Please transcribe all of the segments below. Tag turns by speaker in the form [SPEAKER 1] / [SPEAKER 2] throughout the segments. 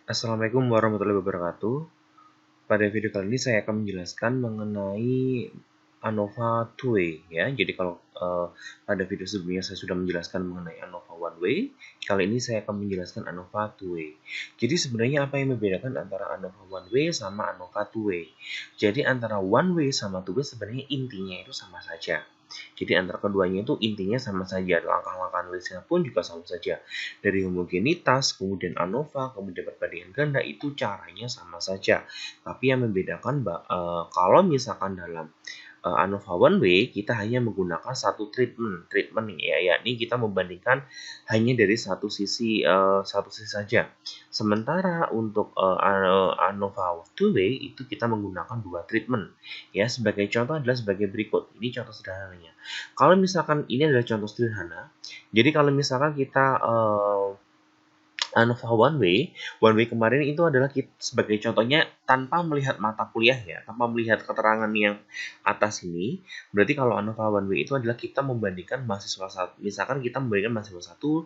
[SPEAKER 1] Assalamualaikum warahmatullahi wabarakatuh. Pada video kali ini saya akan menjelaskan mengenai ANOVA two-way ya. Jadi kalau pada video sebelumnya saya sudah menjelaskan mengenai ANOVA one-way, kali ini saya akan menjelaskan ANOVA two-way. Jadi sebenarnya apa yang membedakan antara ANOVA one-way sama ANOVA two-way? Jadi antara one-way sama two-way sebenarnya intinya itu sama saja. Jadi antara keduanya itu intinya sama saja, langkah-langkah analisisnya pun juga sama saja. Dari homogenitas, kemudian ANOVA, kemudian perbandingan ganda itu caranya sama saja. Tapi yang membedakan kalau misalkan dalam ANOVA one way kita hanya menggunakan satu treatment ya, yakni kita membandingkan hanya dari satu sisi saja. Sementara untuk ANOVA two way itu kita menggunakan dua treatment ya. Sebagai contoh adalah sebagai berikut. Ini contoh sederhananya. Kalau misalkan ini adalah contoh sederhana, jadi kalau misalkan kita ANOVA one way kemarin itu adalah kita, sebagai contohnya tanpa melihat mata kuliah ya, tanpa melihat keterangan yang atas ini. Berarti kalau ANOVA one way itu adalah kita membandingkan mahasiswa satu, misalkan kita membandingkan mahasiswa 1, 2,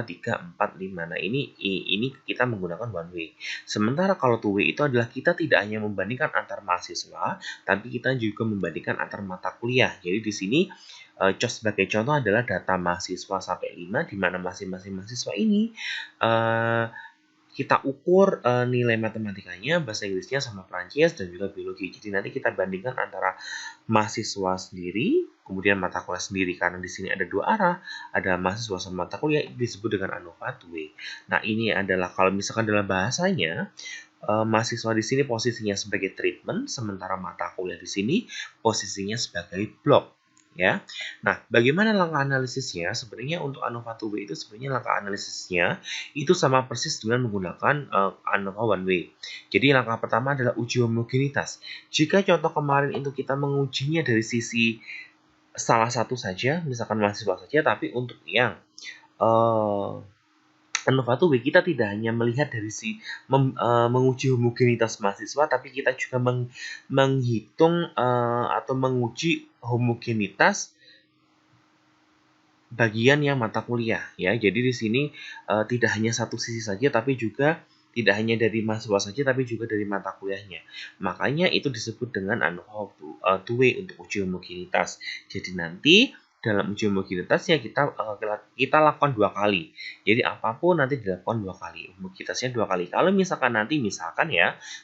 [SPEAKER 1] 3, 4, 5. Nah, ini kita menggunakan one way. Sementara kalau two way itu adalah kita tidak hanya membandingkan antar mahasiswa, tapi kita juga membandingkan antar mata kuliah. Jadi di sini sebagai contoh adalah data mahasiswa sampai 5, di mana masing-masing mahasiswa ini kita ukur nilai matematikanya, bahasa Inggrisnya sama Prancis dan juga biologi. Jadi nanti kita bandingkan antara mahasiswa sendiri, kemudian mata kuliah sendiri. Karena di sini ada dua arah, ada mahasiswa sama mata kuliah, disebut dengan ANOVA two-way. Nah, ini adalah kalau misalkan dalam bahasanya, mahasiswa di sini posisinya sebagai treatment, sementara mata kuliah di sini posisinya sebagai blok. Ya, nah bagaimana langkah analisisnya? Sebenarnya untuk ANOVA two-way itu sebenarnya langkah analisisnya itu sama persis dengan menggunakan ANOVA one way. Jadi langkah pertama adalah uji homogenitas. Jika contoh kemarin itu kita mengujinya dari sisi salah satu saja, misalkan mahasiswa saja, tapi untuk yang ANOVA two-way kita tidak hanya melihat dari menguji homogenitas mahasiswa, tapi kita juga menghitung atau menguji homogenitas bagian yang mata kuliah ya. Jadi di sini tidak hanya satu sisi saja, tapi juga tidak hanya dari mahasiswa saja, tapi juga dari mata kuliahnya. Makanya itu disebut dengan ANOVA two-way untuk uji homogenitas. Jadi nanti dalam uji homogenitasnya kita lakukan dua kali. Jadi apapun nanti dilakukan dua kali. Homogenitasnya dua kali. Kalau misalkan nanti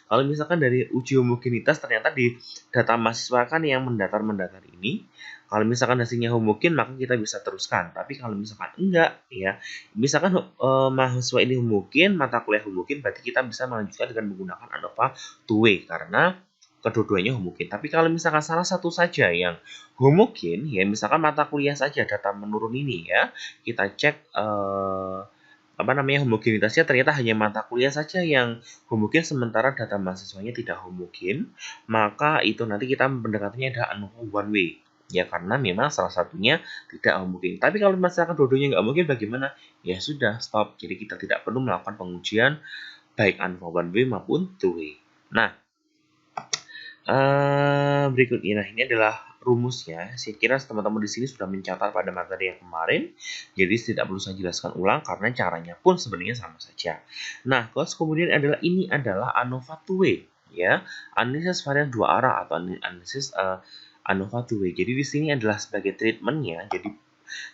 [SPEAKER 1] kalau misalkan dari uji homogenitas ternyata di data mahasiswa kan yang mendatar ini, kalau misalkan hasilnya homogen maka kita bisa teruskan. Tapi kalau misalkan enggak ya, misalkan mahasiswa ini homogen, mata kuliah homogen, berarti kita bisa melanjutkan dengan menggunakan ANOVA two-way karena kedua-duanya homogen. Tapi kalau misalkan salah satu saja yang homogen, ya misalkan mata kuliah saja data menurun ini ya, kita cek homogenitasnya ternyata hanya mata kuliah saja yang homogen sementara data mahasiswanya tidak homogen, maka itu nanti kita pendekatannya adalah ANOVA one way. Ya karena memang salah satunya tidak homogen. Tapi kalau misalkan dua-duanya nggak homogen bagaimana? Ya sudah stop. Jadi kita tidak perlu melakukan pengujian baik ANOVA one way maupun two way. Nah, berikut ini. Nah, ini adalah rumusnya. Saya kira teman-teman di sini sudah mencatat pada materi yang kemarin. Jadi tidak perlu saya jelaskan ulang karena caranya pun sebenarnya sama saja. Nah, terus kemudian ini adalah ANOVA two-way ya. Analisis varian dua arah atau analisis ANOVA two-way. Jadi di sini adalah sebagai treatmentnya.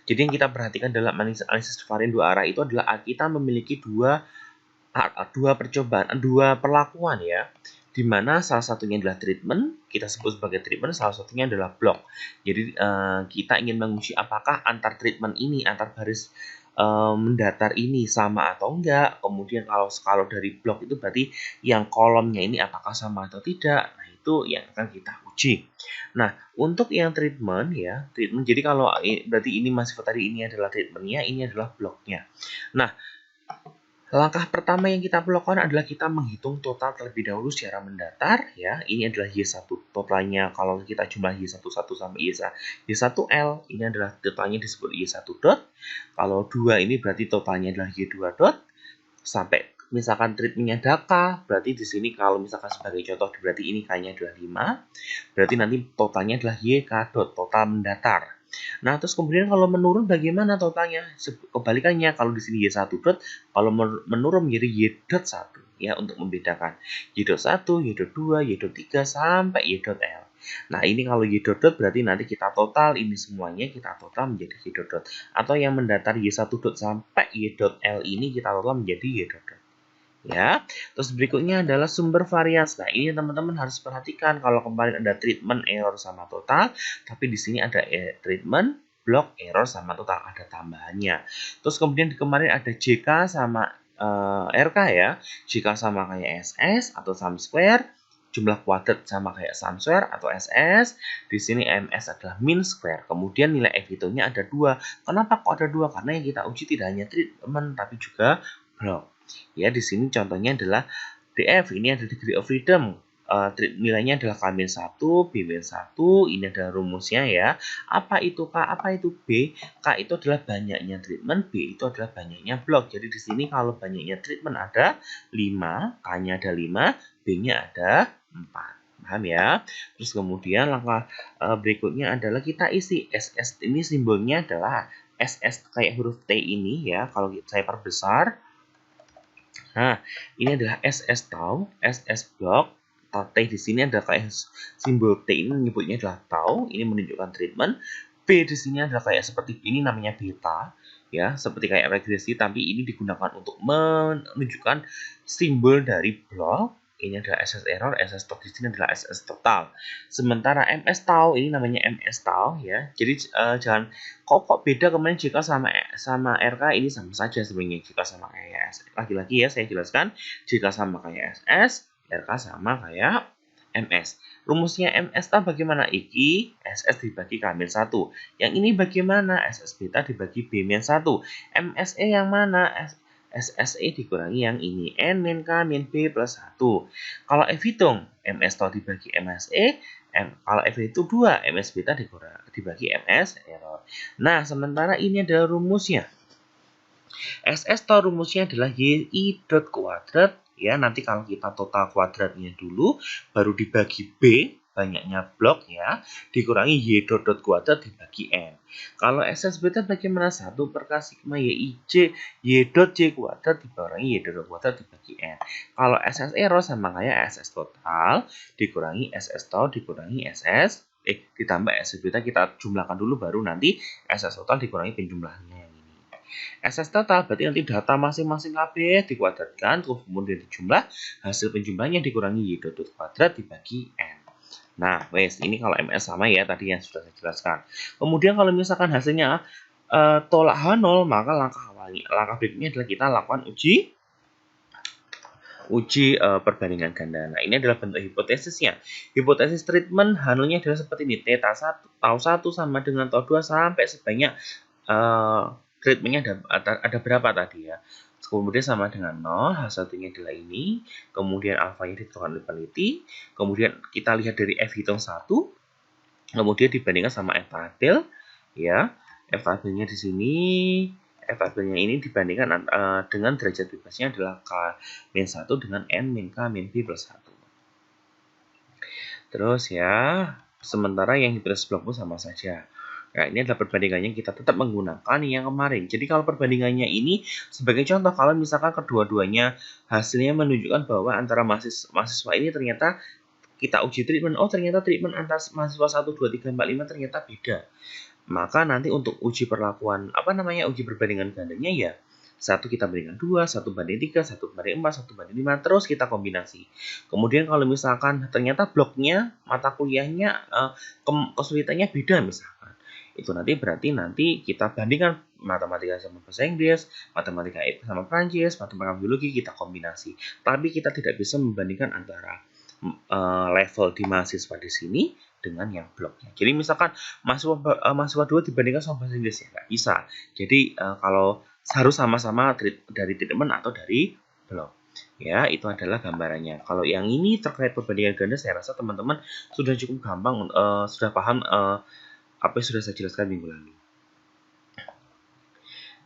[SPEAKER 1] Jadi yang kita perhatikan dalam analisis varian dua arah itu adalah kita memiliki dua percobaan, dua perlakuan ya, di mana salah satunya adalah treatment, kita sebut sebagai treatment, salah satunya adalah blok. Jadi kita ingin menguji apakah antar treatment ini, antar baris mendatar ini sama atau enggak. Kemudian kalau dari blok itu berarti yang kolomnya ini apakah sama atau tidak. Nah, itu yang akan kita uji. Nah, untuk yang treatment ya, treatment. Jadi kalau berarti ini mahasiswa tadi ini adalah treatmentnya, ini adalah bloknya. Nah, langkah pertama yang kita perlu lakukan adalah kita menghitung total terlebih dahulu secara mendatar ya. Ini adalah Y1 totalnya kalau kita jumlah Y11 sampai Y1L, ini adalah totalnya disebut Y1 dot. Kalau 2 ini berarti totalnya adalah Y2 dot. Sampai misalkan treatmentnya K, berarti di sini kalau misalkan sebagai contoh berarti ini K-nya adalah 5. Berarti nanti totalnya adalah YK dot, total mendatar. Nah, terus kemudian kalau menurun bagaimana totalnya? Kebalikannya, kalau di sini Y1 dot, kalau menurun menjadi Y dot 1. ya untuk membedakan Y.1, Y.2, Y.3 sampai Y.L. Nah, ini kalau Y.dot berarti nanti kita total ini semuanya kita total menjadi Y.dot. Atau yang mendatar Y1 dot sampai Y.L ini kita total menjadi Y.dot. Ya, terus berikutnya adalah sumber varians. Nah, ini teman-teman harus perhatikan kalau kemarin ada treatment error sama total, tapi di sini ada treatment block error sama total, ada tambahannya. Terus kemudian kemarin ada JK sama RK ya. JK sama kayak SS atau sum square, jumlah kuadrat sama kayak sum square atau SS. Di sini MS adalah mean square. Kemudian nilai F hitungnya ada 2. Kenapa kok ada 2? Karena yang kita uji tidak hanya treatment tapi juga block. Ya, di sini contohnya adalah DF, ini ada degree of freedom. Nilainya adalah K-1, B-1, ini adalah rumusnya ya. Apa itu K, apa itu B? K itu adalah banyaknya treatment, B itu adalah banyaknya blok. Jadi di sini kalau banyaknya treatment ada 5, K-nya ada 5, B-nya ada 4. Paham ya? Terus kemudian langkah berikutnya adalah kita isi SS, ini simbolnya adalah SS kayak huruf T ini ya. Kalau saya perbesar, nah, ini adalah SS tau, SS block. T di sini adalah kayak simbol T ini menyebutnya adalah tau, ini menunjukkan treatment. B di sini adalah kayak seperti ini namanya beta, ya, seperti kayak regresi, tapi ini digunakan untuk menunjukkan simbol dari block. Ini adalah SS error, SS stop di sini adalah SS total. Sementara MS tau ini namanya MS tau ya. Jadi jangan kok beda kemarin jika sama RK ini sama saja sebenarnya jika sama kayak SS. Lagi-lagi ya saya jelaskan jika sama kayak SS, RK sama kayak MS. Rumusnya MS tau bagaimana? Iki SS dibagi K-1. Yang ini bagaimana? SS beta dibagi B-1. MSE yang mana? SSE dikurangi yang ini, N min K min B plus 1. Kalau F hitung, MS tau dibagi MSE, kalau F itu 2, MS beta dibagi MS error. Nah, sementara ini adalah rumusnya. SS tau rumusnya adalah YI dot kuadrat, ya, nanti kalau kita total kuadratnya dulu, baru dibagi B, banyaknya blok ya, dikurangi Y dot kuadrat dibagi N. Kalau SS beta bagaimana? 1 per K sigma YIJ, Y dot J kuadrat dikurangi Y dot kuadrat dibagi N. Kalau SS error sama kayak SS total, dikurangi SS tau dikurangi SS, ditambah SS beta kita jumlahkan dulu, baru nanti SS total dikurangi penjumlahannya. SS total berarti nanti data masing-masing KB dikuadratkan, kemudian dijumlah, hasil penjumlahnya dikurangi Y dot kuadrat dibagi N. Nah, wes, ini kalau MS sama ya tadi yang sudah saya jelaskan. Kemudian kalau misalkan hasilnya tolak H0, maka langkah berikutnya adalah kita lakukan uji perbandingan ganda. Nah, ini adalah bentuk hipotesisnya. Hipotesis treatment H0-nya adalah seperti ini. Theta 1, tau 1 sama dengan tau 2 sampai sebanyak treatmentnya ada berapa tadi ya. Kemudian sama dengan 0, H1-nya adalah ini. Kemudian alfanya ditentukan oleh peneliti. Kemudian kita lihat dari F hitung 1. Kemudian dibandingkan sama F tabel. Ya, F tabelnya di sini. F tabelnya ini dibandingkan dengan derajat bebasnya adalah K-1 dengan N-K min B plus 1. Terus ya, sementara yang hipotesis blok pun sama saja. Nah, ini adalah perbandingannya, kita tetap menggunakan yang kemarin. Jadi kalau perbandingannya ini sebagai contoh, kalau misalkan kedua-duanya hasilnya menunjukkan bahwa antara mahasiswa ini ternyata kita uji treatment, oh ternyata treatment antara mahasiswa 1, 2, 3, 4, 5 ternyata beda. Maka nanti untuk uji perlakuan, uji perbandingan gandanya ya, 1 kita bandingkan 2, 1 banding 3, 1 banding 4, 1 banding 5, terus kita kombinasi. Kemudian kalau misalkan ternyata bloknya, mata kuliahnya, kesulitannya beda misalkan. Itu nanti berarti kita bandingkan matematika sama bahasa Inggris, matematika sama Prancis, matematika biologi, kita kombinasi. Tapi kita tidak bisa membandingkan antara level di mahasiswa di sini dengan yang bloknya. Jadi misalkan mahasiswa 2 dibandingkan sama bahasa Inggris ya nggak bisa. Jadi kalau harus sama-sama dari treatment atau dari blok. Ya, itu adalah gambarannya. Kalau yang ini terkait perbandingan ganda, saya rasa teman-teman sudah cukup gampang, sudah paham apa yang sudah saya jelaskan minggu lalu.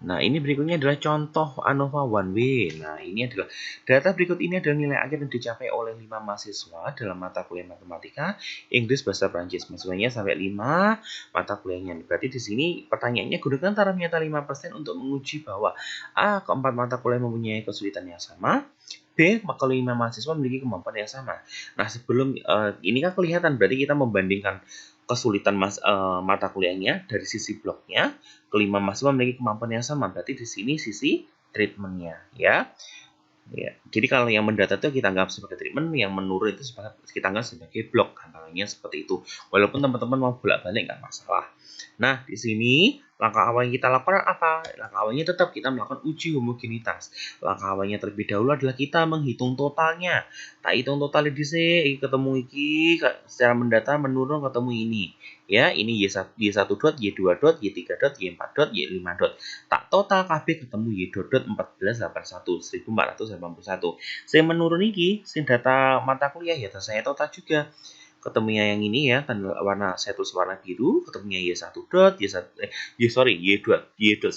[SPEAKER 1] Nah, ini berikutnya adalah contoh ANOVA one way. Nah, ini adalah data berikut ini adalah nilai akhir yang dicapai oleh 5 mahasiswa dalam mata kuliah matematika, Inggris, bahasa Prancis. Mahasiswanya sampai 5 mata kuliahnya. Berarti di sini pertanyaannya gunakan taraf nyata 5% untuk menguji bahwa A, keempat mata kuliah mempunyai kesulitan yang sama, B, kelima mahasiswa memiliki kemampuan yang sama. Nah, sebelum ini kan kelihatan berarti kita membandingkan kesulitan mata kuliahnya dari sisi bloknya, kelima mahasiswa memiliki kemampuan yang sama. Berarti di sini sisi treatmentnya, ya. Ya, jadi kalau yang mendata itu kita anggap sebagai treatment, yang menurun itu kita anggap sebagai blok, gampangannya seperti itu. Walaupun teman-teman mau bolak-balik nggak masalah. Nah, di sini langkah awal yang kita lakukan apa? Langkah awalnya tetap kita melakukan uji homogenitas. Langkah awalnya terlebih dahulu adalah kita menghitung totalnya. Tak hitung totalnya di sini, ketemu iki, secara mendata menurun ketemu ini. Ya, ini Y1 dot, Y2 dot, Y3 dot, Y4 dot, Y5 dot. Tak total KB ketemu Y dot 1481 1481. Saya menurun iki, sing data mata kuliah ya saya total juga. Ketemunya yang ini ya, tanda warna saya tulis warna biru, ketemunya Y1 dot, Y dot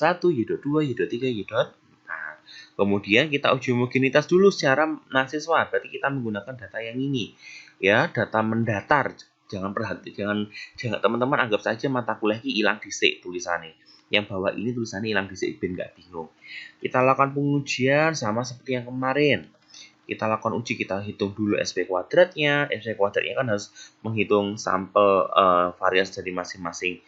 [SPEAKER 1] 1, Y dot 2, Y dot 3, Y dot 4. Kemudian kita uji homogenitas dulu secara mahasiswa, berarti kita menggunakan data yang ini. Ya, data mendatar. Jangan teman-teman anggap saja mata kuliah ini hilang dhisik tulisannya. Yang bawah ini tulisannya hilang dhisik ben nggak bingung. Kita lakukan pengujian sama seperti yang kemarin. Kita lakukan uji, kita hitung dulu SP kuadratnya. SP kuadratnya kan harus menghitung sampel varians dari masing-masing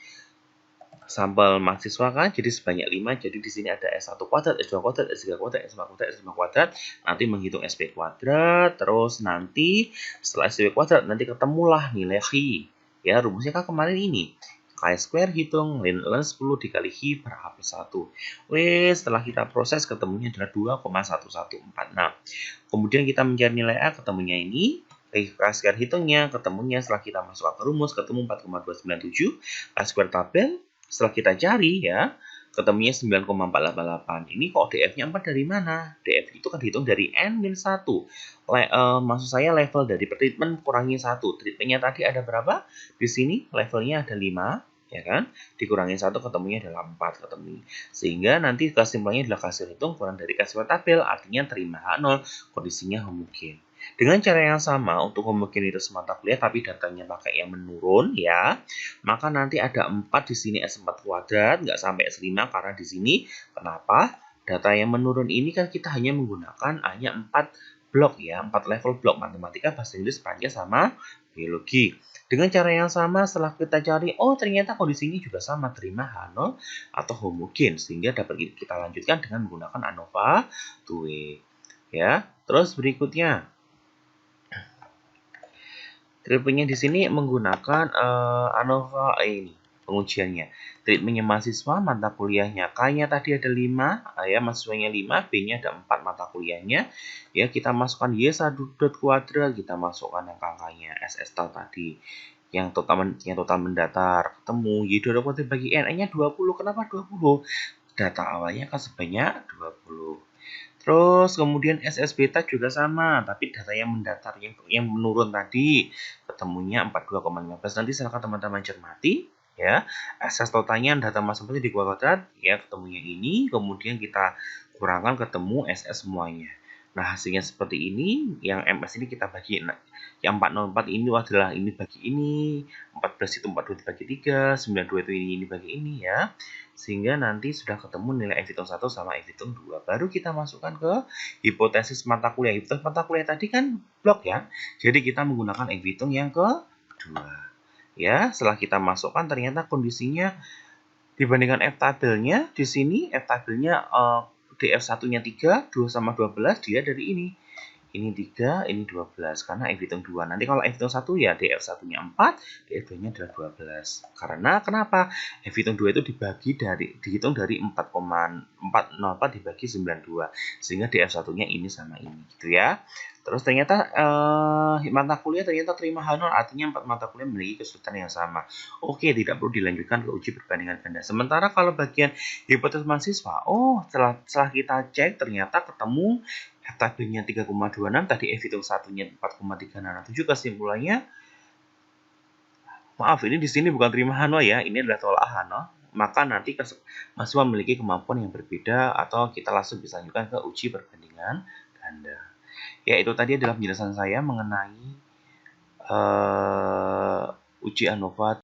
[SPEAKER 1] sampel mahasiswa kan, jadi sebanyak 5. Jadi di sini ada S1 kuadrat, S2 kuadrat, S3 kuadrat, S4 kuadrat, S5 kuadrat. Nanti menghitung SP kuadrat, terus nanti setelah SP kuadrat nanti ketemulah nilai Hi. Ya, rumusnya kan kemarin ini. Chi-square hitung, ln 10 dikali Hi per H plus 1. Wes, setelah kita proses ketemunya adalah 2,114. Kemudian kita mencari nilai A, ketemunya ini. Chi-square hitungnya, ketemunya setelah kita masukkan ke rumus, ketemu 4,297. Chi-square tabel, setelah kita cari ya, ketemunya 9,488. Ini kok DF-nya 4 dari mana? DF itu kan dihitung dari N-1. Maksud saya level dari treatment kurangi 1. Treatmentnya tadi ada berapa? Di sini levelnya ada 5, ya kan? Dikurangi 1 ketemunya adalah 4 ketemu. Sehingga nanti kesimpulannya adalah hasil hitung kurang dari hasil tabel, artinya terima H0, kondisinya homogen. Dengan cara yang sama untuk homogenitas mata kuliah tapi datanya pakai yang menurun ya, maka nanti ada 4 di sini S4 kuadrat, nggak sampai S5 karena di sini kenapa? Data yang menurun ini kan kita hanya menggunakan 4 blok ya, 4 level blok matematika, bahasa Inggris, Prancis sama biologi. Dengan cara yang sama setelah kita cari, oh ternyata kondisinya juga sama, terima H0 atau homogen, sehingga dapat kita lanjutkan dengan menggunakan ANOVA 2. Ya, terus berikutnya treatmentnya di sini menggunakan ANOVA ini pengujiannya. Treatmentnya mahasiswa, mata kuliahnya. K-nya tadi ada 5, ya mahasiswanya 5, B-nya ada 4 mata kuliahnya. Ya, kita masukkan Y1 dot kuadrat, kita masukkan yang kakaknya SS tadi. Yang total mendatar, ketemu Y dot kuadrat bagi N, N-nya 20. Kenapa 20? Data awalnya kan sebanyak 20. Terus kemudian SS beta juga sama, tapi data yang mendatar yang menurun tadi ketemunya 42,15. Nanti silakan teman-teman cermati ya. SS totalnya data masing-masing di kuadrat ya, ketemunya ini, kemudian kita kurangkan ketemu SS semuanya. Nah, hasilnya seperti ini, yang MS ini kita bagi, nah, yang 404 ini adalah ini bagi ini, 14 itu 42 dibagi 3, 92 itu ini bagi ini ya. Sehingga nanti sudah ketemu nilai F hitung 1 sama F hitung 2. Baru kita masukkan ke hipotesis mata kuliah. Hipotesis mata kuliah tadi kan blok ya. Jadi kita menggunakan F hitung yang kedua. Ya, setelah kita masukkan ternyata kondisinya dibandingkan F tabelnya, di sini F tabelnya DF1-nya 3, 2 sama 12, dia dari ini. Ini 3, ini 12. Karena F hitung 2. Nanti kalau F hitung 1 ya DF1-nya 4, DF2-nya adalah 12. Karena kenapa? F hitung 2 itu dihitung dari 4,404 dibagi 92. Sehingga DF1-nya ini sama ini gitu ya. Terus ternyata mata kuliah ternyata terima H0, artinya 4 mata kuliah memiliki kesulitan yang sama. Oke, tidak perlu dilanjutkan ke uji perbandingan ganda. Sementara kalau bagian hipotesis mahasiswa, oh setelah kita cek ternyata ketemu F tabelnya 3,26, tadi F hitung satunya 4,367, kesimpulannya maaf ini di sini bukan terima H0 ya, ini adalah tolak H0. Maka nanti mahasiswa memiliki kemampuan yang berbeda atau kita langsung bisa lanjutkan ke uji perbandingan ganda. Ya, itu tadi adalah penjelasan saya mengenai uji ANOVA